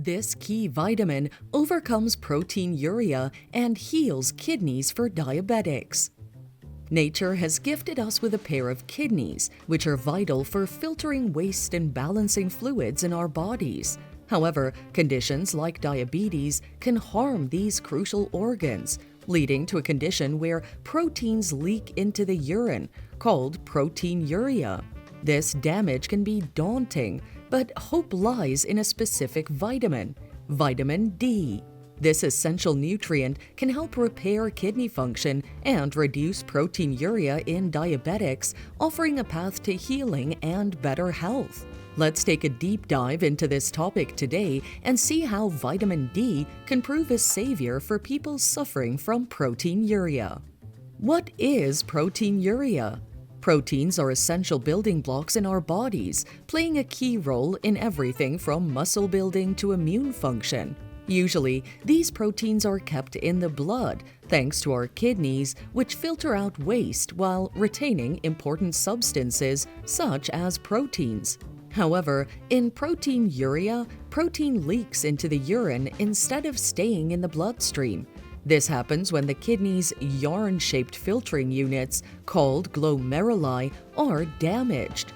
This key vitamin overcomes proteinuria and heals kidneys for diabetics. Nature has gifted us with a pair of kidneys, which are vital for filtering waste and balancing fluids in our bodies. However, conditions like diabetes can harm these crucial organs, leading to a condition where proteins leak into the urine, called proteinuria. This damage can be daunting, but hope lies in a specific vitamin, vitamin D. This essential nutrient can help repair kidney function and reduce proteinuria in diabetics, offering a path to healing and better health. Let's take a deep dive into this topic today and see how vitamin D can prove a savior for people suffering from proteinuria. What is proteinuria? Proteins are essential building blocks in our bodies, playing a key role in everything from muscle building to immune function. Usually, these proteins are kept in the blood, thanks to our kidneys, which filter out waste while retaining important substances such as proteins. However, in proteinuria, protein leaks into the urine instead of staying in the bloodstream. This happens when the kidney's yarn-shaped filtering units, called glomeruli, are damaged.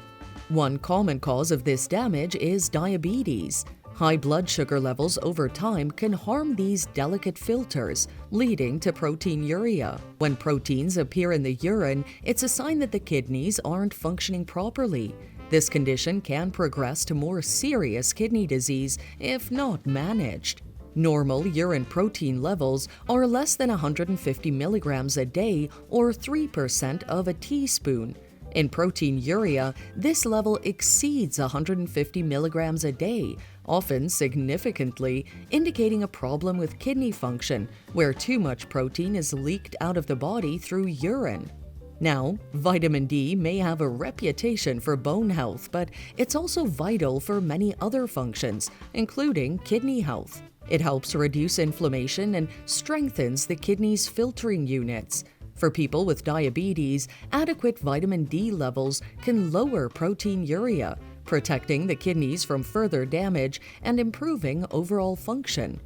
One common cause of this damage is diabetes. High blood sugar levels over time can harm these delicate filters, leading to proteinuria. When proteins appear in the urine, it's a sign that the kidneys aren't functioning properly. This condition can progress to more serious kidney disease if not managed. Normal urine protein levels are less than 150 milligrams a day, or 3% of a teaspoon. In proteinuria, this level exceeds 150 milligrams a day, often significantly, indicating a problem with kidney function, where too much protein is leaked out of the body through urine. Now, vitamin D may have a reputation for bone health, but it's also vital for many other functions, including kidney health. It helps reduce inflammation and strengthens the kidney's filtering units. For people with diabetes, adequate vitamin D levels can lower proteinuria, protecting the kidneys from further damage and improving overall function.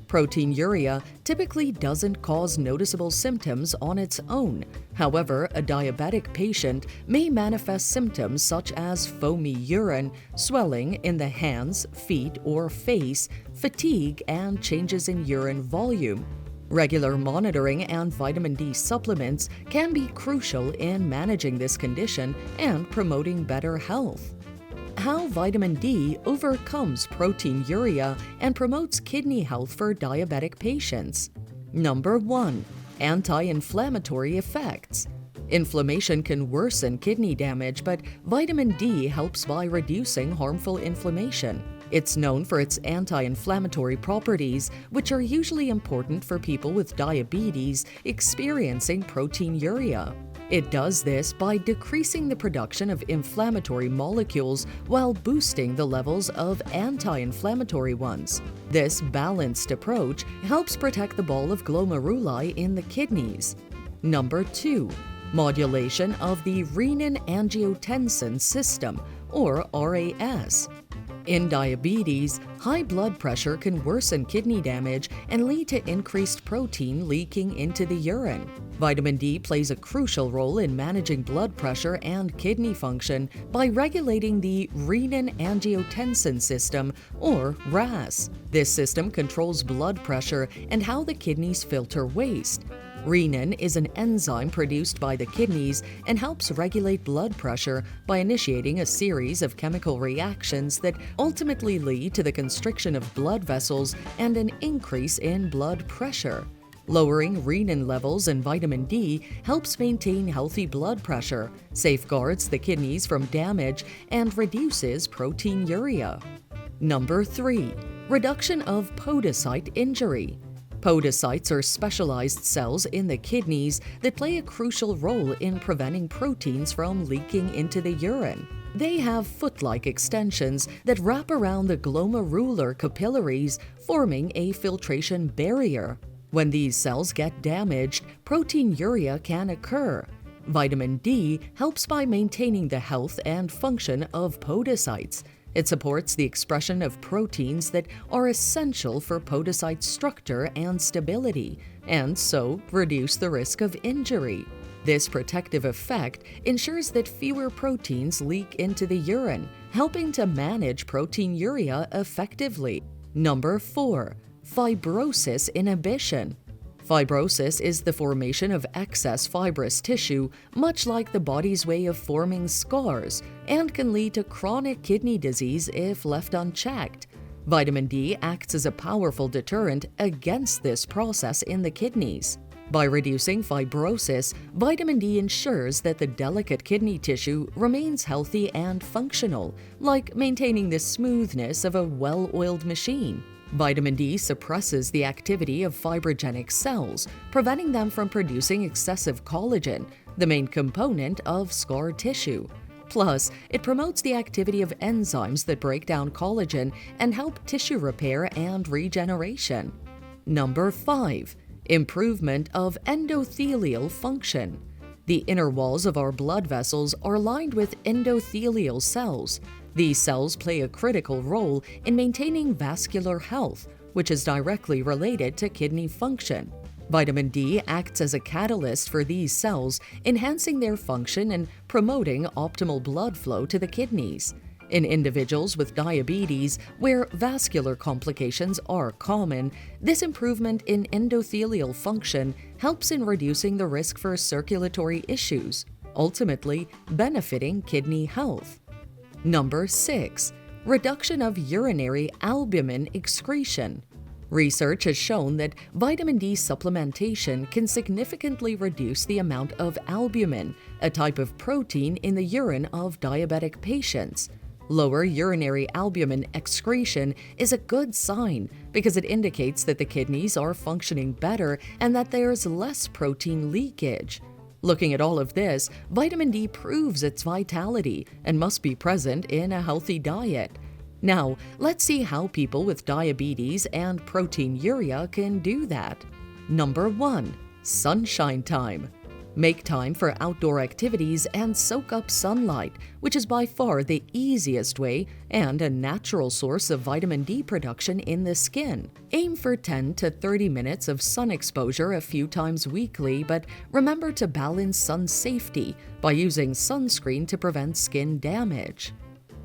Proteinuria typically doesn't cause noticeable symptoms on its own. However, a diabetic patient may manifest symptoms such as foamy urine, swelling in the hands, feet, or face, fatigue, and changes in urine volume. Regular monitoring and vitamin D supplements can be crucial in managing this condition and promoting better health. How vitamin D overcomes proteinuria and promotes kidney health for diabetic patients. Number 1. Anti-inflammatory effects. Inflammation can worsen kidney damage, but vitamin D helps by reducing harmful inflammation. It's known for its anti-inflammatory properties, which are usually important for people with diabetes experiencing proteinuria. It does this by decreasing the production of inflammatory molecules while boosting the levels of anti-inflammatory ones. This balanced approach helps protect the ball of glomeruli in the kidneys. Number 2. Modulation of the renin-angiotensin system, or RAS. In diabetes, high blood pressure can worsen kidney damage and lead to increased protein leaking into the urine. Vitamin D plays a crucial role in managing blood pressure and kidney function by regulating the renin-angiotensin system, or RAS. This system controls blood pressure and how the kidneys filter waste. Renin is an enzyme produced by the kidneys and helps regulate blood pressure by initiating a series of chemical reactions that ultimately lead to the constriction of blood vessels and an increase in blood pressure. Lowering renin levels in vitamin D helps maintain healthy blood pressure, safeguards the kidneys from damage, and reduces proteinuria. Number 3. Reduction of podocyte injury. Podocytes are specialized cells in the kidneys that play a crucial role in preventing proteins from leaking into the urine. They have foot-like extensions that wrap around the glomerular capillaries, forming a filtration barrier. When these cells get damaged, proteinuria can occur. Vitamin D helps by maintaining the health and function of podocytes. It supports the expression of proteins that are essential for podocyte structure and stability, and so reduce the risk of injury. This protective effect ensures that fewer proteins leak into the urine, helping to manage proteinuria effectively. Number 4. Fibrosis inhibition. Fibrosis is the formation of excess fibrous tissue, much like the body's way of forming scars, and can lead to chronic kidney disease if left unchecked. Vitamin D acts as a powerful deterrent against this process in the kidneys. By reducing fibrosis, vitamin D ensures that the delicate kidney tissue remains healthy and functional, like maintaining the smoothness of a well-oiled machine. Vitamin D suppresses the activity of fibrogenic cells, preventing them from producing excessive collagen, the main component of scar tissue. Plus, it promotes the activity of enzymes that break down collagen and help tissue repair and regeneration. Number 5. Improvement of endothelial function. The inner walls of our blood vessels are lined with endothelial cells. These cells play a critical role in maintaining vascular health, which is directly related to kidney function. Vitamin D acts as a catalyst for these cells, enhancing their function and promoting optimal blood flow to the kidneys. In individuals with diabetes, where vascular complications are common, this improvement in endothelial function helps in reducing the risk for circulatory issues, ultimately benefiting kidney health. Number 6. Reduction of urinary albumin excretion. Research has shown that vitamin D supplementation can significantly reduce the amount of albumin, a type of protein in the urine of diabetic patients. Lower urinary albumin excretion is a good sign because it indicates that the kidneys are functioning better and that there's less protein leakage. Looking at all of this, vitamin D proves its vitality and must be present in a healthy diet. Now, let's see how people with diabetes and proteinuria can do that. Number 1. Sunshine time. Make time for outdoor activities and soak up sunlight, which is by far the easiest way and a natural source of vitamin D production in the skin. Aim for 10 to 30 minutes of sun exposure a few times weekly, but remember to balance sun safety by using sunscreen to prevent skin damage.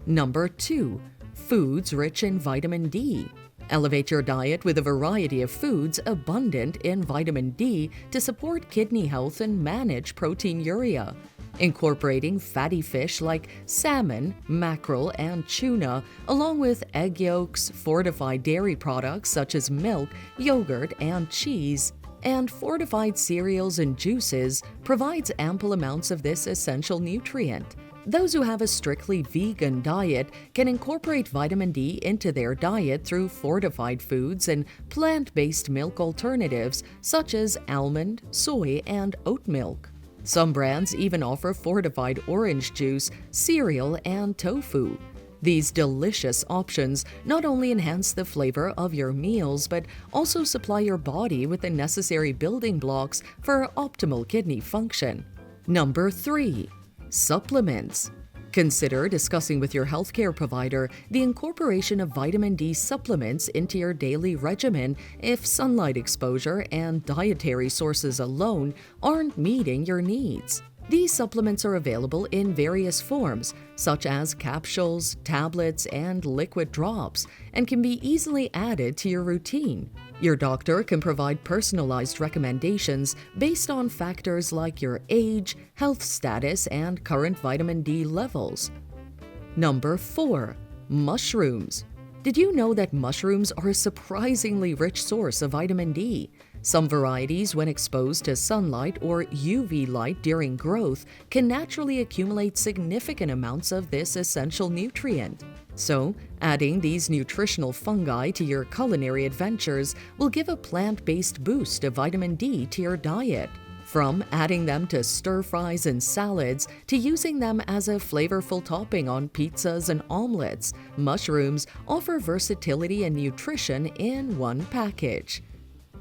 Number 2. Foods rich in vitamin D. Elevate your diet with a variety of foods abundant in vitamin D to support kidney health and manage proteinuria. Incorporating fatty fish like salmon, mackerel, and tuna, along with egg yolks, fortified dairy products such as milk, yogurt, and cheese, and fortified cereals and juices provides ample amounts of this essential nutrient. Those who have a strictly vegan diet can incorporate vitamin D into their diet through fortified foods and plant-based milk alternatives such as almond, soy, and oat milk. Some brands even offer fortified orange juice, cereal, and tofu. These delicious options not only enhance the flavor of your meals, but also supply your body with the necessary building blocks for optimal kidney function. Number 3. Supplements. Consider discussing with your healthcare provider the incorporation of vitamin D supplements into your daily regimen if sunlight exposure and dietary sources alone aren't meeting your needs. These supplements are available in various forms, such as capsules, tablets, and liquid drops, and can be easily added to your routine. Your doctor can provide personalized recommendations based on factors like your age, health status, and current vitamin D levels. Number 4. Mushrooms. Did you know that mushrooms are a surprisingly rich source of vitamin D? Some varieties, when exposed to sunlight or UV light during growth, can naturally accumulate significant amounts of this essential nutrient. So, adding these nutritional fungi to your culinary adventures will give a plant-based boost of vitamin D to your diet. From adding them to stir-fries and salads to using them as a flavorful topping on pizzas and omelets, mushrooms offer versatility and nutrition in one package.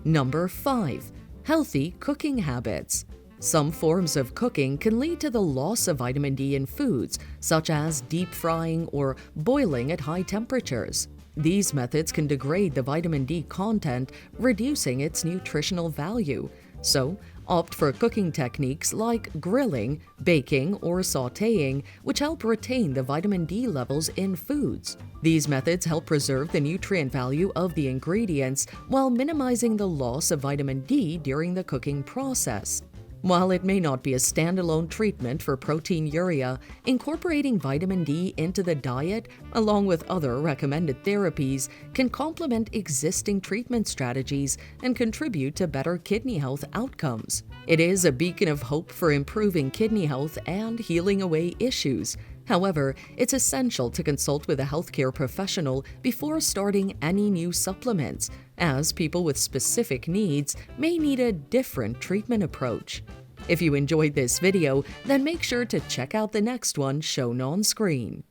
Number 5. Healthy cooking habits. Some forms of cooking can lead to the loss of vitamin D in foods, such as deep frying or boiling at high temperatures. These methods can degrade the vitamin D content, reducing its nutritional value. So, opt for cooking techniques like grilling, baking, or sautéing, which help retain the vitamin D levels in foods. These methods help preserve the nutrient value of the ingredients while minimizing the loss of vitamin D during the cooking process. While it may not be a standalone treatment for proteinuria, incorporating vitamin D into the diet, along with other recommended therapies, can complement existing treatment strategies and contribute to better kidney health outcomes. It is a beacon of hope for improving kidney health and healing away issues. However, it's essential to consult with a healthcare professional before starting any new supplements, as people with specific needs may need a different treatment approach. If you enjoyed this video, then make sure to check out the next one shown on screen.